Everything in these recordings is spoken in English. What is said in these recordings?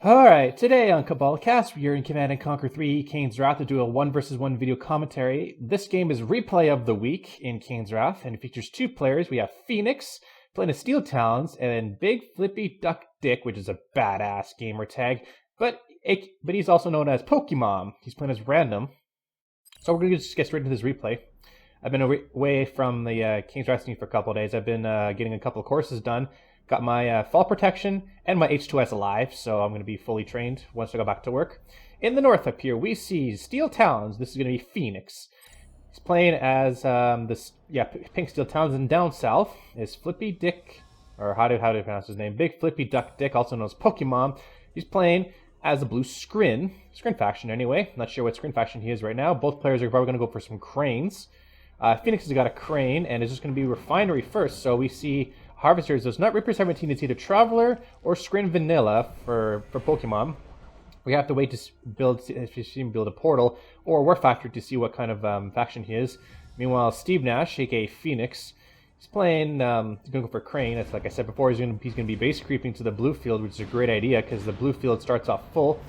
Alright, today on Cabal Cast, we are in Command & Conquer 3, Kane's Wrath, to do a 1 vs 1 video commentary. This game is replay of the week in Kane's Wrath, and it features two players. We have Phoenix, playing as Steel Talons, and then BigFlipyDuckDik, which is a badass gamer tag, but he's also known as Pokemon. He's playing as random. So we're going to just get straight into this replay. I've been away from the Kane's Wrath scene for a couple of days. I've been getting a couple of courses done. Got my fall protection and my H2S alive, so I'm going to be fully trained once I go back to work. In the north up here, we see Steel Talons. This is going to be Phoenix. He's playing as Pink Steel Talons, and down south is FlippyDuck, or how do you pronounce his name? BigFlipyDuckDik, also known as Pokemon. He's playing as a blue Scrin faction anyway. Not sure what Scrin faction he is right now. Both players are probably going to go for some cranes. Phoenix has got a crane, and it's just going to be refinery first, so we see Harvesters. There's not Reaper 17, it's either Traveler or Scrin Vanilla for Pokemon. We have to wait to build a portal or a War Factory to see what kind of faction he is. Meanwhile, Steve Nash, aka Phoenix, he's playing, he's going to go for Crane. That's like I said before, he's going to be base creeping to the blue field, which is a great idea because the blue field starts off full.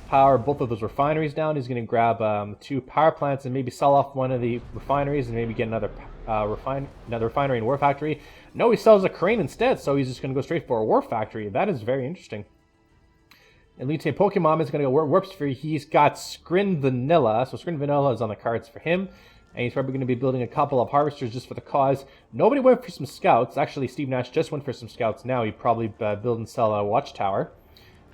Power both of those refineries down. He's going to grab two power plants and maybe sell off one of the refineries and maybe get another refinery and War Factory. No, he sells a crane instead, so he's just going to go straight for a War Factory. That is very interesting. Elite Pokemon is going to go Warp Sphere. He's got Scrin Vanilla, so Scrin Vanilla is on the cards for him. And he's probably going to be building a couple of Harvesters just for the cause. Nobody went for some Scouts. Actually, Steve Nash just went for some Scouts now. He'd probably build and sell a Watchtower,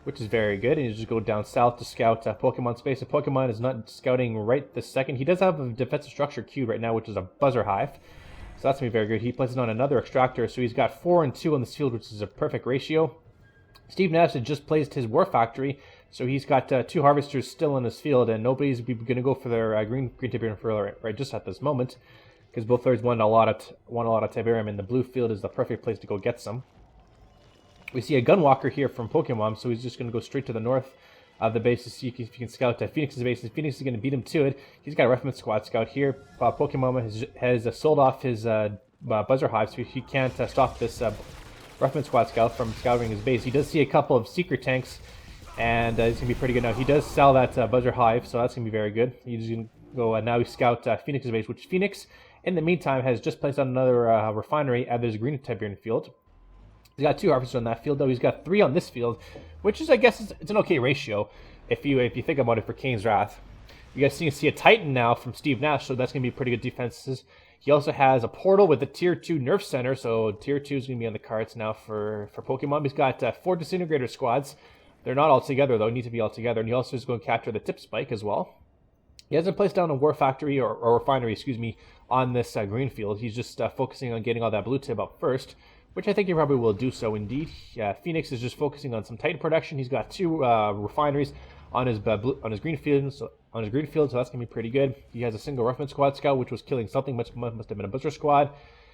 which is very good. And you just go down south to scout Pokemon space. If Pokemon is not scouting right this second, he does have a defensive structure queued right now, which is a Buzzer Hive. So that's going to be very good. He places on another Extractor, so he's got 4 and 2 on this field, which is a perfect ratio. Steve Nash had just placed his War Factory, so he's got 2 Harvesters still in his field, and nobody's going to go for their green Tiberium filler right just at this moment, because both players want a lot of Tiberium, and the blue field is the perfect place to go get some. We see a Gunwalker here from Pokemon, so he's just going to go straight to the north of the base to see if he can scout Phoenix's base. And Phoenix is going to beat him to it. He's got a Rifleman Squad Scout here. Pokemon has sold off his Buzzer Hive, so he can't stop this Rifleman Squad Scout from scouting his base. He does see a couple of Secret Tanks, and it's going to be pretty good now. He does sell that Buzzer Hive, so that's going to be very good. He's going to go now scout Phoenix's base, which Phoenix, in the meantime, has just placed on another refinery at this green Tiberium field. He's got 2 Harvesters on that field, though. He's got 3 on this field, which is, I guess, it's an okay ratio if you think about it for Kane's Wrath. You guys see a Titan now from Steve Nash, so that's going to be pretty good defenses. He also has a portal with a Tier 2 Nerf Center, so Tier 2 is going to be on the cards now for Pokemon. He's got 4 Disintegrator Squads. They're not all together, though. Need to be all together. And he also is going to capture the Tip Spike as well. He hasn't placed down a War Factory or Refinery, on this green field. He's just focusing on getting all that blue tip up first, which I think he probably will do so indeed. Phoenix is just focusing on some Titan production. He's got 2 refineries on his green field, so that's gonna be pretty good. He has a single Rifleman Squad Scout, which was killing something, must have been a Buzzer Squad.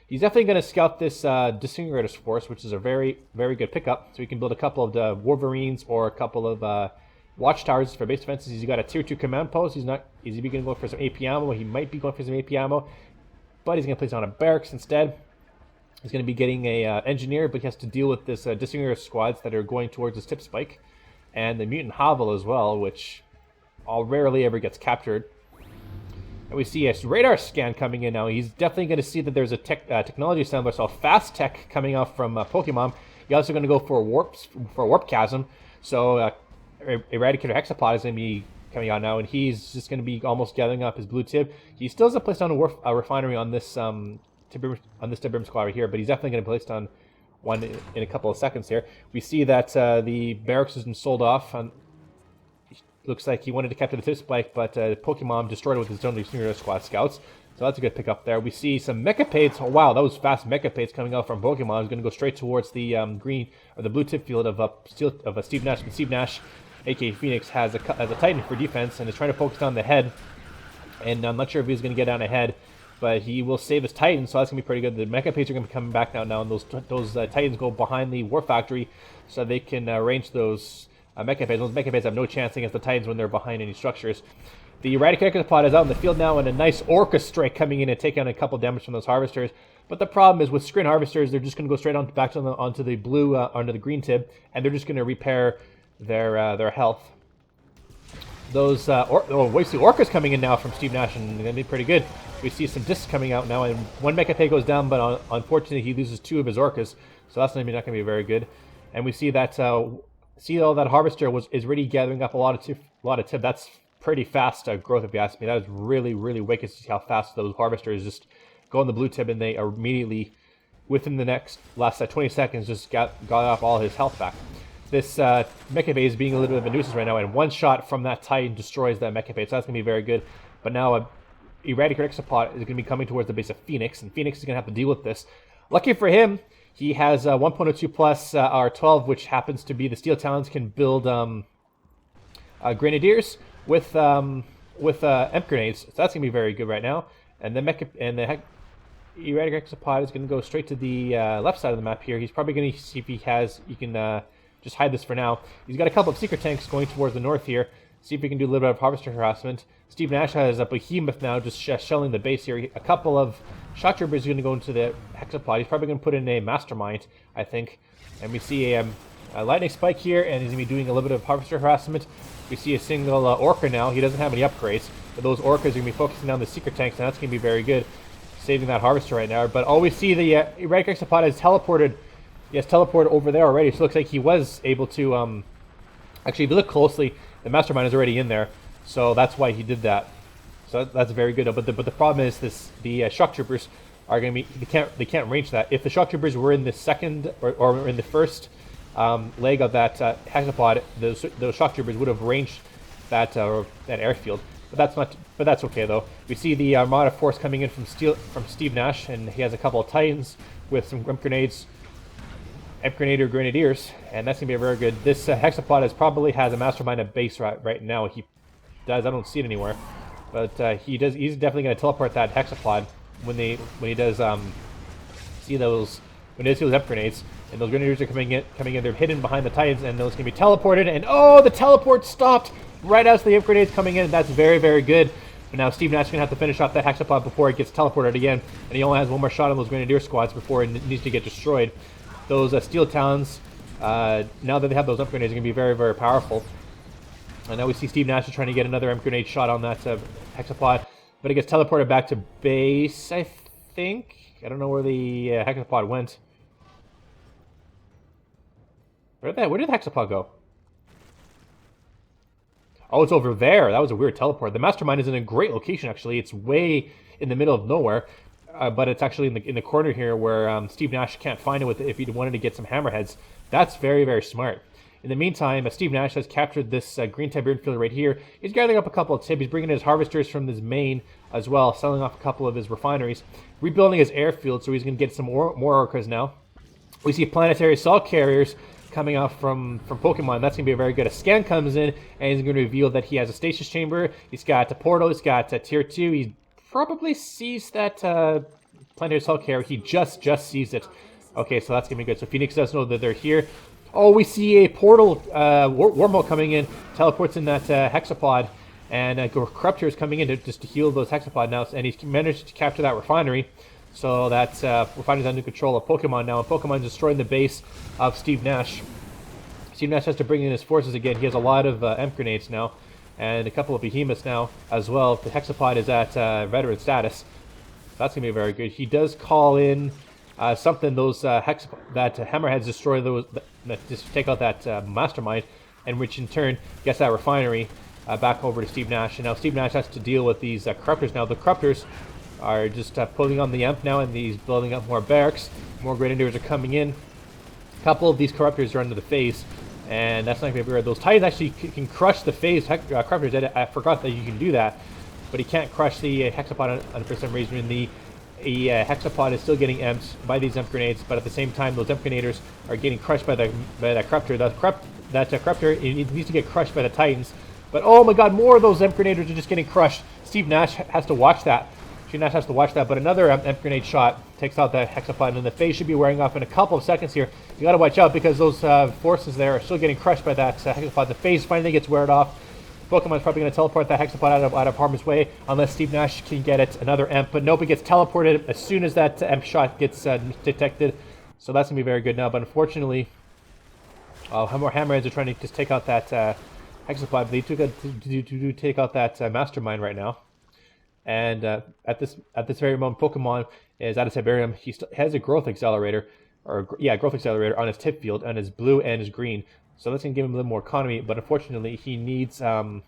He's definitely going to scout this Disintegrator's Force, which is a very, very good pickup. So he can build a couple of the Wolverines or a couple of Watchtowers for base defenses. He's got a Tier 2 command post. He's going to go for some AP ammo. He might be going for some AP ammo, but he's going to place on a Barracks instead. He's going to be getting a Engineer, but he has to deal with this Disintegrator squads that are going towards his Tip Spike. And the Mutant Hovel as well, which rarely ever gets captured. And we see a radar scan coming in now. He's definitely going to see that there's a technology assembler, so fast tech coming out from Pokemon. He's also going to go for a warp chasm. So Eradicator Hexapod is going to be coming out now, and he's just going to be almost gathering up his blue tib. He still hasn't placed down a refinery on this Tiberium squad right here, but he's definitely going to place down one in a couple of seconds here. We see that the barracks has been sold off. Looks like he wanted to capture the Tip Spike, but Pokemon destroyed it with his own Disintegrator Squad Scouts. So that's a good pickup there. We see some Mechapades. Oh, wow, that was fast Mechapades coming out from Pokemon. He's going to go straight towards the green or the blue tip field of Steve Nash. But Steve Nash, aka Phoenix, has a Titan for defense and is trying to focus on the head. And I'm not sure if he's going to get down ahead, but he will save his Titan, so that's going to be pretty good. The Mechapades are going to be coming back now, and those Titans go behind the War Factory so they can range those Mechapades. Those Mechapades have no chance against the Titans when they're behind any structures. The Eradicator pod is out in the field now, and a nice Orca Strike coming in and taking on a couple damage from those Harvesters. But the problem is with Scrin Harvesters, they're just going to go straight on onto the blue, onto the green tip, and they're just going to repair their health. Those we see Orcas coming in now from Steve Nash, and gonna be pretty good. We see some discs coming out now, and one Mechapay goes down, but unfortunately he loses 2 of his Orcas, so that's not gonna be very good. And we see that all that Harvester is really gathering up a lot of tib. That's pretty fast growth, if you ask me. That is really wicked to see how fast those Harvesters just go on the blue tib, and they are immediately, within the last 20 seconds, just got off all his health back. This Mechapay is being a little bit of a nuisance right now, and one shot from that Titan destroys that Mechapay, so that's going to be very good. But now Eradicator Exopod is going to be coming towards the base of Phoenix, and Phoenix is going to have to deal with this. Lucky for him, he has 1.02 plus R12, which happens to be the Steel Talons can build Grenadiers with Emp Grenades, so that's going to be very good right now. And the Eradicator Exopod is going to go straight to the left side of the map here. He's probably going to see if he can just hide this for now. He's got a couple of secret tanks going towards the north here. See if we can do a little bit of Harvester harassment. Steve Nash has a Behemoth now just shelling the base here. A couple of Shock Troopers are going to go into the Hexapod. He's probably going to put in a Mastermind, I think. And we see a Lightning Spike here, and he's going to be doing a little bit of Harvester harassment. We see a single Orca now. He doesn't have any upgrades, but those Orcas are going to be focusing on the secret tanks, and that's going to be very good, saving that Harvester right now. But all we see, the Eradicator Exopod has teleported. He has teleported over there already, so it looks like he was able to, actually, if you look closely, the Mastermind is already in there, so that's why he did that. So that's very good. But the problem is the Shock Troopers are going to be, they can't range that. If the Shock Troopers were in the second or in the first leg of that Hexapod, those Shock Troopers would have ranged that airfield. But that's okay though. We see the Armada force coming in from Steve Nash, and he has a couple of Titans with some Imp Grenades. Grenadiers, and that's gonna be a very good. This Hexapod probably has a Mastermind at base right now. He does. I don't see it anywhere, but he does. He's definitely gonna teleport that Hexapod when he does see those Imp Grenades, and those Grenadiers are coming in. They're hidden behind the Titans, and those can be teleported. And oh, the teleport stopped right as the Imp Grenades coming in. That's very good. But now Steve Nash is gonna have to finish off that Hexapod before it gets teleported again, and he only has one more shot on those Grenadier squads before it needs to get destroyed. Those Steel Talons, now that they have those Imp Grenades, are going to be very powerful. And now we see Steve Nash is trying to get another Imp Grenade shot on that Hexapod, but it gets teleported back to base, I think. I don't know where the Hexapod went. Where did the Hexapod go? Oh, it's over there. That was a weird teleport. The Mastermind is in a great location, actually. It's way in the middle of nowhere. But it's actually in the corner here where Steve Nash can't find it if he wanted to get some hammerheads. That's very smart. In the meantime, Steve Nash has captured this green Tiberian field right here. He's gathering up a couple of tib. He's bringing his Harvesters from his main as well, selling off a couple of his refineries, rebuilding his airfield, so he's going to get some more Orcas now. We see planetary assault carriers coming off from Pokemon. That's going to be very good. A scan comes in, and he's going to reveal that he has a stasis chamber. He's got a portal. He's got a tier 2. He probably sees that planetary assault carrier. He just sees it. Okay, so that's going to be good. So Phoenix does know that they're here. Oh, we see a portal wormhole coming in, teleports in that Hexapod, and Corruptor is coming in just to heal those Hexapod now, and he's managed to capture that refinery. So that's refinery's under control of Pokemon now, and Pokemon's destroying the base of Steve Nash. Steve Nash has to bring in his forces again. He has a lot of Imp Grenades now, and a couple of Behemoths now as well. The Hexapod is at veteran status. That's going to be very good. He does call in something, those that Hammerheads destroy those, just take out that Mastermind, and which in turn gets that refinery back over to Steve Nash. And now Steve Nash has to deal with these Corruptors now. The Corruptors are just pulling on the Imp now, and he's building up more barracks. More Grenadiers are coming in. A couple of these Corruptors are under the phase, and that's not going to be weird. Those Titans actually can crush the phase Corruptors. I forgot that you can do that, but he can't crush the Hexapod for some reason. The Hexapod is still getting emped by these Imp Grenades, but at the same time, those Imp Grenaders are getting crushed by that Corruptor. That Corruptor needs to get crushed by the Titans. But oh my god, more of those Imp Grenaders are just getting crushed. Steve Nash has to watch that. Steve Nash has to watch that, but another Imp Grenade shot takes out that Hexapod, and the phase should be wearing off in a couple of seconds here. You gotta watch out, because those forces there are still getting crushed by that Hexapod. The phase finally gets weared off. Pokemon's probably going to teleport that Hexapod out of harm's way, unless Steve Nash can get it another Imp. But nope, it gets teleported as soon as that Imp shot gets detected. So that's going to be very good now. But unfortunately, More hammerheads are trying to just take out that hexapod, but they to take out that mastermind right now. And at this very moment, Pokemon is out of Tiberium. He has a growth accelerator, growth accelerator on his tip field, on his blue and his green. So that's gonna give him a little more economy. But unfortunately, he needs to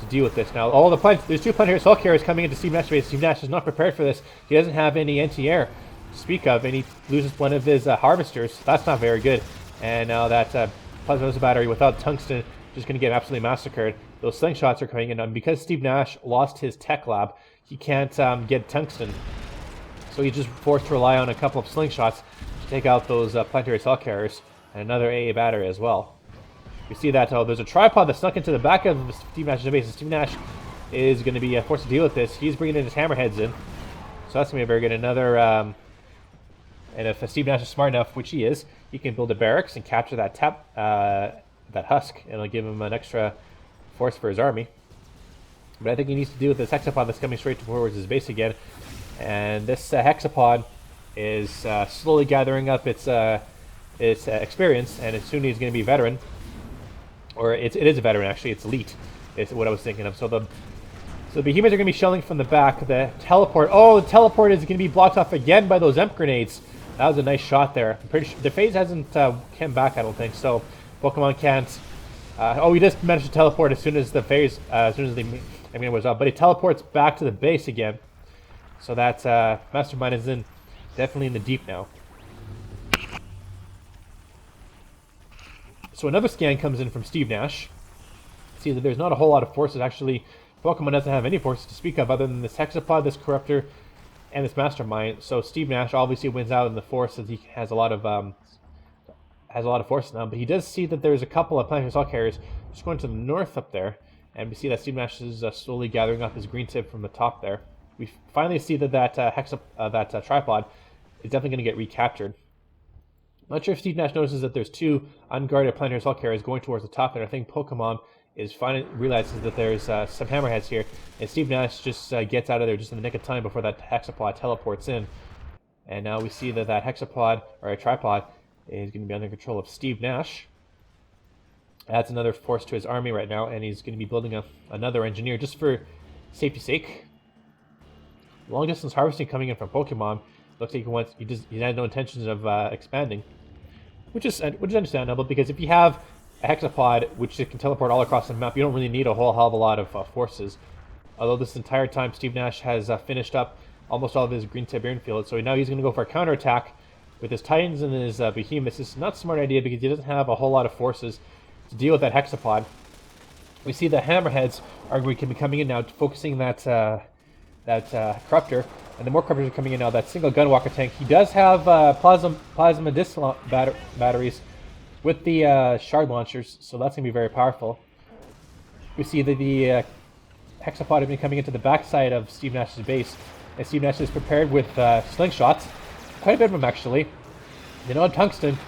deal with this now. All the plants, there's 2 planetary assault carriers coming into Steve Nash base. Steve Nash is not prepared for this. He doesn't have any anti-air to speak of, and he loses one of his harvesters. That's not very good. And now that plasma battery without tungsten just going to get absolutely massacred. Those slingshots are coming in, and because Steve Nash lost his tech lab, he can't get tungsten. So he's just forced to rely on a couple of slingshots to take out those planetary assault carriers and another AA battery as well. You see that there's a tripod that snuck into the back of Steve Nash's base, and Steve Nash is going to be forced to deal with this. He's bringing in his hammerheads in, so that's going to be very good. And if Steve Nash is smart enough, which he is, he can build a barracks and capture that that husk, and it'll give him an extra force for his army. But I think he needs to deal with this hexapod that's coming straight towards his base again. And this hexapod is slowly gathering up its experience, and soon he's going to be veteran. Or it is a veteran, actually. It's elite, is what I was thinking of. So the behemoths are going to be shelling from the back. The teleport is going to be blocked off again by those EMP grenades. That was a nice shot there. I'm pretty sure the phase hasn't come back, I don't think. So Pokemon can't. He just managed to teleport as soon as the phase, was up. But he teleports back to the base again. So that Mastermind is definitely in the deep now. So another scan comes in from Steve Nash. See that there's not a whole lot of forces. Actually, Pokemon doesn't have any forces to speak of other than this Hexapod, this Corruptor, and this Mastermind. So Steve Nash obviously wins out in the force, as he has a lot of force now. But he does see that there's a couple of planetary assault carriers just going to the north up there, and we see that Steve Nash is slowly gathering up his green tip from the top there. We finally see that tripod is definitely going to get recaptured. Not sure if Steve Nash notices that there's 2 unguarded planetary assault carriers going towards the top, and I think Pokemon finally realizes that there's some hammerheads here, and Steve Nash just gets out of there just in the nick of time before that hexapod teleports in. And now we see that hexapod, or a tripod, is going to be under control of Steve Nash. Adds another force to his army right now, and he's going to be building another engineer just for safety's sake. Long distance harvesting coming in from Pokemon. Looks like he had no intentions of expanding, which is understandable, because if you have a hexapod which can teleport all across the map, you don't really need a whole hell of a lot of forces. Although this entire time Steve Nash has finished up almost all of his green Tiberian field, so now he's going to go for a counterattack with his Titans and his Behemoths. This is not a smart idea because he doesn't have a whole lot of forces to deal with that hexapod. We see the hammerheads are going to be coming in now, focusing that Corruptor, and the more Corruptors are coming in now. That single Gunwalker tank, he does have plasma disc batteries with the shard launchers, so that's going to be very powerful. We see that the hexapod has been coming into the backside of Steve Nash's base, and Steve Nash is prepared with slingshots, quite a bit of them actually. They don't have tungsten,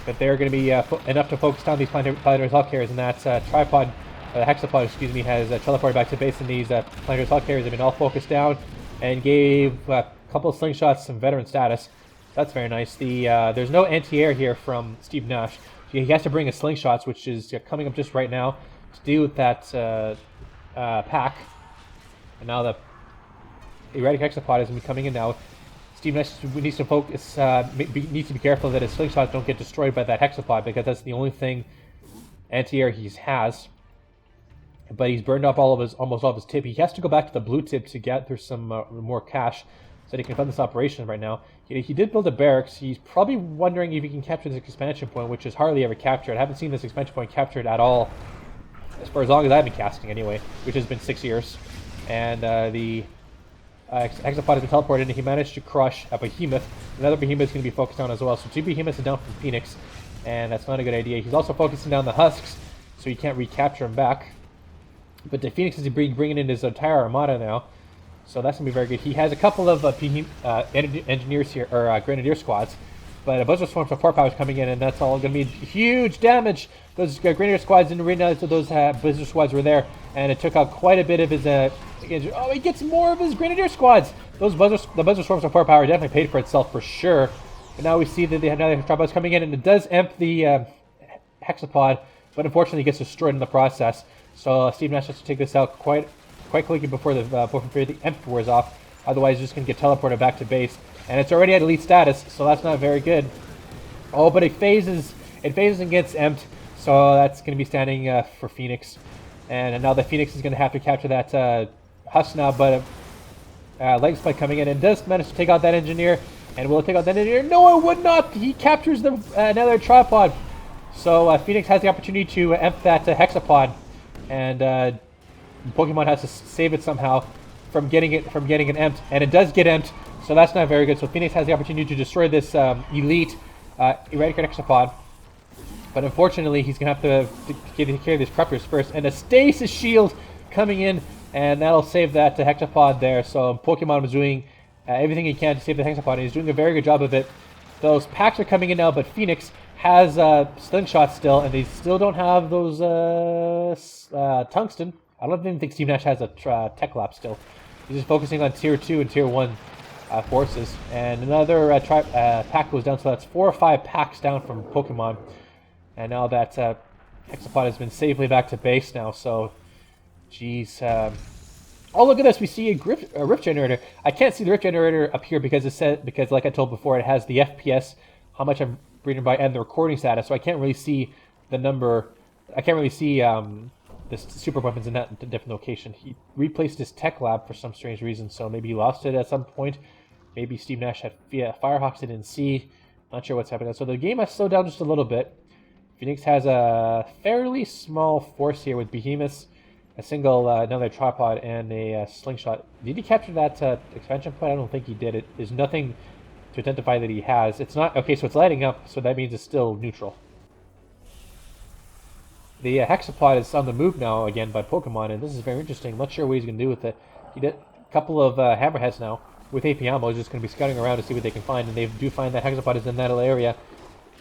but they're going to be enough to focus down these planetary assault carriers, and that hexapod, has teleported back to base, and these planetary assault carriers have been all focused down and gave a couple of slingshots some veteran status. That's very nice. There's no anti-air here from Steve Nash. He has to bring his slingshots, which is coming up just right now, to deal with that pack. And now the erratic hexapod is coming in now. Steve Nash needs to focus, needs to be careful that his slingshots don't get destroyed by that hexapod, because that's the only thing anti-air he has. But he's burned up almost all of his tip. He has to go back to the blue tip to get through some more cash, so that he can fund this operation right now. He did build a barracks. He's probably wondering if he can capture this expansion point, which is hardly ever captured. I haven't seen this expansion point captured at all, for as long as I've been casting anyway, which has been 6 years. And the hexapod has been teleported, and he managed to crush a behemoth. Another behemoth is going to be focused on as well. So 2 behemoths are down from Phoenix, and that's not a good idea. He's also focusing down the husks, so he can't recapture them back. But the Phoenix is bringing in his entire armada now, so that's going to be very good. He has a couple of engineers here, or grenadier squads, but a bunch of swarms of 4 powers coming in, and that's all going to be huge damage. Those grenadier squads didn't realize that those blizzard squads were there, and it took out quite a bit of his. He gets more of his grenadier squads. The buzzard swarms of 4 power definitely paid for itself for sure. But now we see that they have another tripods coming in, and it does emp the Hexapod, but unfortunately gets destroyed in the process. So Steve Nash has to take this out quite quickly before the Emp wears off. Otherwise, he's just going to get teleported back to base. And it's already at elite status, so that's not very good. Oh, but it phases and gets Empt, so that's going to be standing for Phoenix. And now the Phoenix is going to have to capture that Husk now, but Leg Spike coming in and does manage to take out that Engineer. And will it take out that Engineer? No, it would not! He captures the another Tripod. So Phoenix has the opportunity to Empt that Hexapod. And Pokemon has to save it somehow from getting an Empt. And it does get Empt, so that's not very good. So Phoenix has the opportunity to destroy this elite Eradicate Hexapod. But unfortunately, he's going to have to take care of these Preppers first. And a Stasis Shield coming in, and that'll save that Hexapod there. So Pokemon was doing everything he can to save the Hexapod, and he's doing a very good job of it. Those packs are coming in now, but Phoenix has Slingshot still, and they still don't have those Tungsten. I don't even think Steve Nash has a Tech Lap still. He's just focusing on Tier 2 and Tier 1 forces. And another pack goes down, so that's 4 or 5 packs down from Pokemon. And now that Hexapod has been safely back to base now, so... Jeez. Oh, look at this. We see a Rift Generator. I can't see the Rift Generator up here because like I told before, it has the FPS, how much I'm breeding by, and the recording status, so I can't really see the number. I can't really see the super weapons in that different location. He replaced his Tech Lab for some strange reason, so maybe he lost it at some point. Maybe Steve Nash had Firehawks it didn't see. Not sure what's happening. So the game has slowed down just a little bit. Phoenix has a fairly small force here with Behemoths, a single another Tripod, and a Slingshot. Did he capture that expansion point? I don't think he did. There's nothing to identify that he has. It's not... Okay, so it's lighting up, so that means it's still neutral. The Hexapod is on the move now again by Pokemon, and this is very interesting. Not sure what he's going to do with it. He did a couple of Hammerheads now with AP Ammo. He's just going to be scouting around to see what they can find, and they do find that Hexapod is in that area.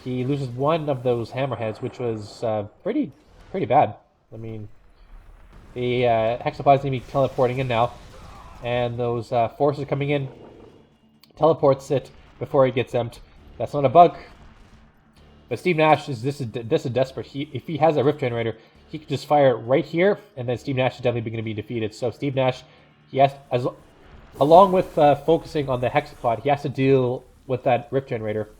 He loses one of those Hammerheads, which was pretty bad. I mean, the Hexapod is going to be teleporting in now, and those forces coming in teleports it before it gets emptied. That's not a bug. But Steve Nash this is desperate. If he has a Rift Generator, he can just fire it right here, and then Steve Nash is definitely going to be defeated. So Steve Nash, he has, along with focusing on the Hexapod, he has to deal with that Rift Generator.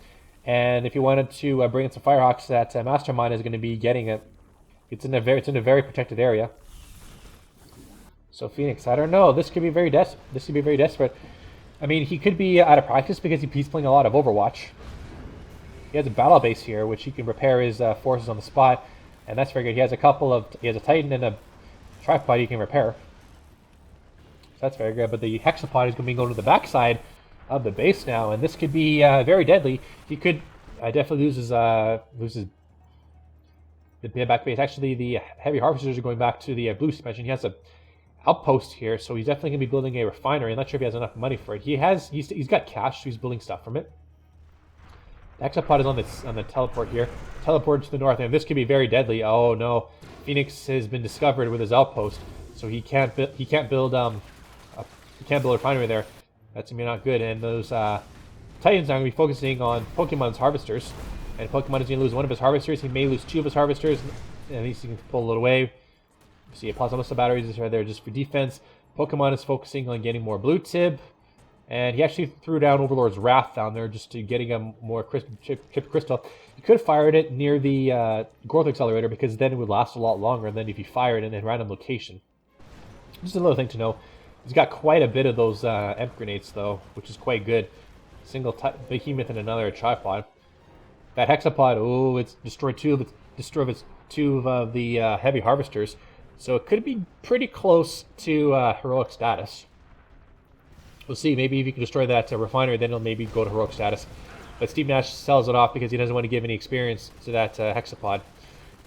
And if he wanted to bring in some Firehawks, that Mastermind is going to be getting it. It's in a very protected area. So Phoenix, I don't know. This could be very desperate. I mean, he could be out of practice because he's playing a lot of Overwatch. He has a battle base here, which he can repair his forces on the spot, and that's very good. He has a Titan and a Tripod he can repair. So that's very good. But the Hexapod is going to be going to the backside of the base now, and this could be very deadly. He could definitely lose the back base. Actually, the heavy harvesters are going back to the blue suspension. He has a outpost here, so he's definitely going to be building a refinery. I'm not sure if he has enough money for it. He's got cash, so he's building stuff from it. The Hexapod is on the teleport here. Teleport to the north, and this could be very deadly. Oh no, Phoenix has been discovered with his outpost, so he can't build a refinery there. That's gonna be not good. And those Titans are gonna be focusing on Pokemon's harvesters, and Pokemon is gonna lose one of his harvesters. He may lose two of his harvesters. At least he can pull it away. You see, Plasma batteries are there just for defense. Pokemon is focusing on getting more blue tib. And he actually threw down Overlord's Wrath down there just to getting a more chip crystal. You could have fired it near the growth accelerator because then it would last a lot longer than if you fired it in a random location. Just another thing to know. He's got quite a bit of those Emp grenades though, which is quite good. Single Behemoth and another Tripod. That Hexapod, oh, it's destroyed two of the heavy harvesters. So it could be pretty close to heroic status. We'll see. Maybe if you can destroy that refinery, then it'll maybe go to heroic status. But Steve Nash sells it off because he doesn't want to give any experience to that Hexapod.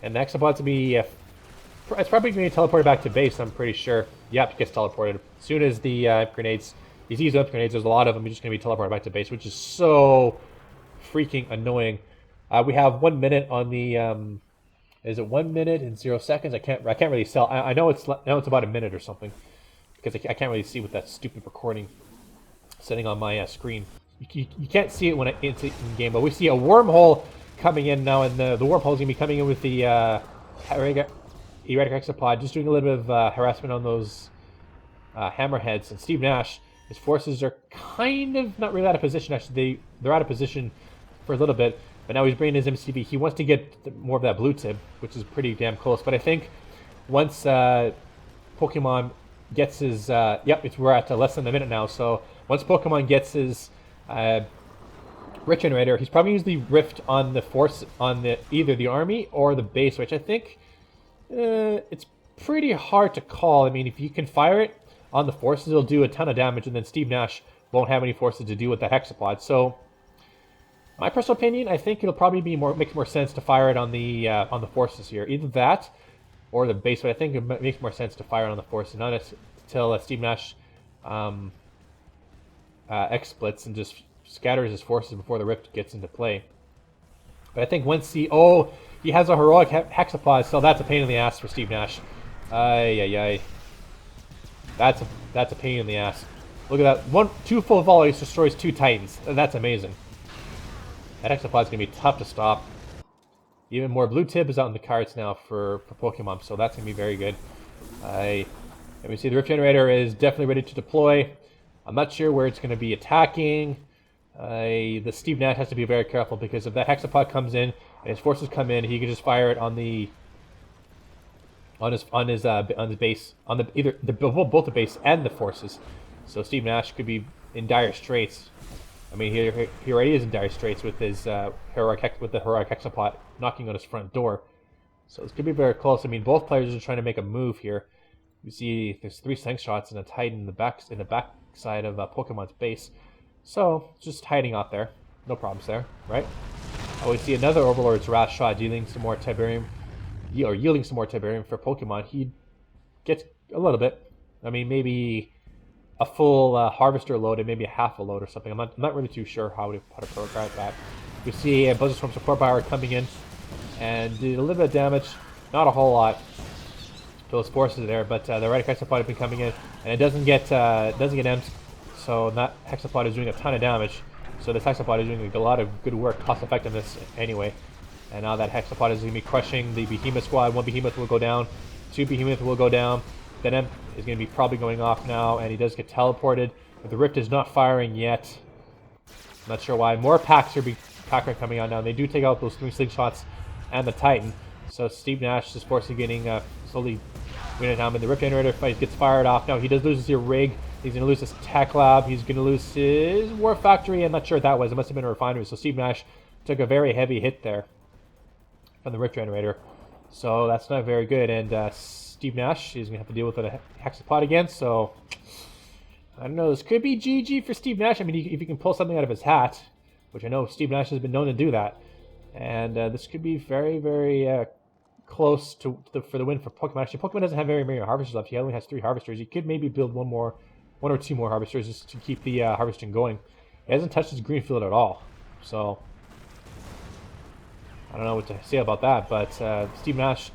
And the Hexapod's be it's probably going to be teleported back to base, I'm pretty sure. Yep, he gets teleported. As soon as the grenades, he sees up grenades, there's a lot of them, he's just going to be teleported back to base, which is so freaking annoying. We have 1 minute on the, is it 1 minute and 0 seconds? I can't really tell. I know it's about a minute or something, because I can't really see with that stupid recording setting on my screen. You can't see it when it's in game, but we see a wormhole coming in now, and the Warpole is going to be coming in with the Erratic Hexapod, just doing a little bit of harassment on those Hammerheads. And Steve Nash, his forces are kind of not really out of position. Actually, they're out of position for a little bit, but now he's bringing his MCV. He wants to get more of that blue tip, which is pretty damn close. But I think once Pokemon gets his... we're at less than a minute now. So once Pokemon gets his Rift Generator, he's probably used the Rift on the force, on either the army or the base, which I think it's pretty hard to call. I mean, if you can fire it on the forces, it'll do a ton of damage, and then Steve Nash won't have any forces to do with that Hexapod. So, my personal opinion, I think it'll probably be makes more sense to fire it on the forces here. Either that or the base, but I think it makes more sense to fire it on the forces, not until Steve Nash XSplits and just scatters his forces before the Rift gets into play. But I think once he has a heroic Hexapod, so that's a pain in the ass for Steve Nash. That's a pain in the ass. Look at that. 2 full volleys destroys 2 Titans. That's amazing. That Hexapod's gonna be tough to stop. Even more blue tip is out in the cards now for Pokemon, so that's gonna be very good. And we see the Rift Generator is definitely ready to deploy. I'm not sure where it's gonna be attacking. The Steve Nash has to be very careful, because if that Hexapod comes in and his forces come in, he can just fire it on his base, on both the base and the forces. So Steve Nash could be in dire straits. I mean, he already is in dire straits with his heroic Hexapod knocking on his front door. So this could be very close. I mean, both players are trying to make a move here. You see, there's 3 slingshots and a Titan in the back side of Pokemon's base. So just hiding out there, no problems there, right? Oh, we see another Overlord's Wrath shot dealing some more Tiberium, or yielding some more Tiberium for Pokemon. He gets a little bit. I mean, maybe a full Harvester load and maybe a half a load or something. I'm not really too sure how to program that. We see a Blizzard Storm support power coming in and did a little bit of damage, not a whole lot to those forces there, but the Erratic Hexapod has been coming in, and it doesn't get empty. So that Hexapod is doing a ton of damage. So this Hexapod is doing a lot of good work, cost effectiveness anyway. And now that Hexapod is going to be crushing the Behemoth squad. 1 Behemoth will go down, 2 Behemoth will go down. Then Imp is going to be probably going off now, and he does get teleported. But the Rift is not firing yet. Not sure why. More packs are coming on now. They do take out those 3 slingshots and the Titan. So Steve Nash is forced to getting slowly winning down. But the Rift Generator fight gets fired off. Now he does lose his rig. He's going to lose his Tech Lab. He's going to lose his War Factory. I'm not sure what that was. It must have been a refinery. So Steve Nash took a very heavy hit there from the Rift Generator. So that's not very good. And Steve Nash is going to have to deal with a Hexapod again. So I don't know. This could be GG for Steve Nash. I mean, if he can pull something out of his hat, which I know Steve Nash has been known to do that. And this could be very, very close for the win for Pokemon. Actually, Pokemon doesn't have very many harvesters left. He only has 3 harvesters. He could maybe build one or 2 more harvesters just to keep the harvesting going. He hasn't touched his green field at all. So I don't know what to say about that. But Steve Nash,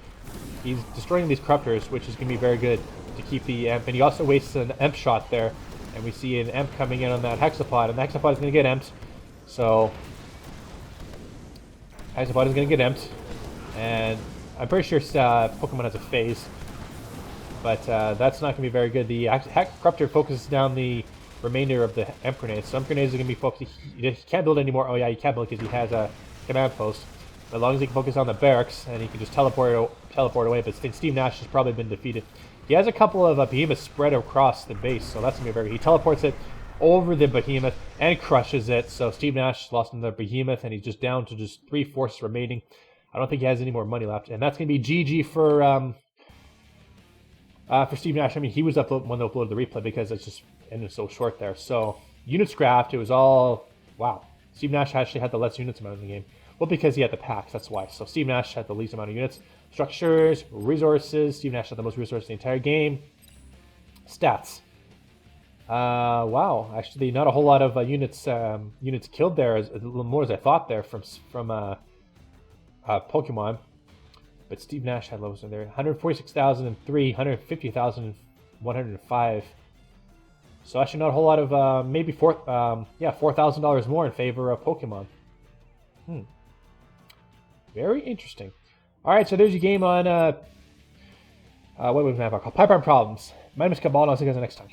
he's destroying these Corruptors, which is going to be very good to keep the Emp. And he also wastes an Emp shot there. And we see an Emp coming in on that Hexapod. And the Hexapod is going to get Emped. So Hexapod is going to get Emped. And I'm pretty sure Pokemon has a phase. But that's not going to be very good. The Corruptor focuses down the remainder of the Emp Grenades. So Emp Grenades are going to be focused. He can't build anymore. Oh yeah, he can build because he has a command post. But as long as he can focus on the barracks, and he can just teleport away. But Steve Nash has probably been defeated. He has a couple of Behemoths spread across the base, so that's going to be very good. He teleports it over the Behemoth and crushes it. So Steve Nash lost another Behemoth, and he's just down to just 3 forces remaining. I don't think he has any more money left. And that's going to be GG for Steve Nash. I mean, he was the one that uploaded the replay because it's just ended so short there. So units scrapped. It was all... Wow. Steve Nash actually had the less units amount in the game. Well, because he had the packs, that's why. So Steve Nash had the least amount of units. Structures, resources. Steve Nash had the most resources in the entire game. Stats. Wow. Actually, not a whole lot of units killed there. A little more as I thought there from Pokemon. But Steve Nash had levels in there. 146,003, 150,105. So actually not a whole lot of, maybe $4,000 more in favor of Pokemon. Very interesting. All right, so there's your game on what was the map called? Pipleline Problems. My name is Cabal, and I'll see you guys next time.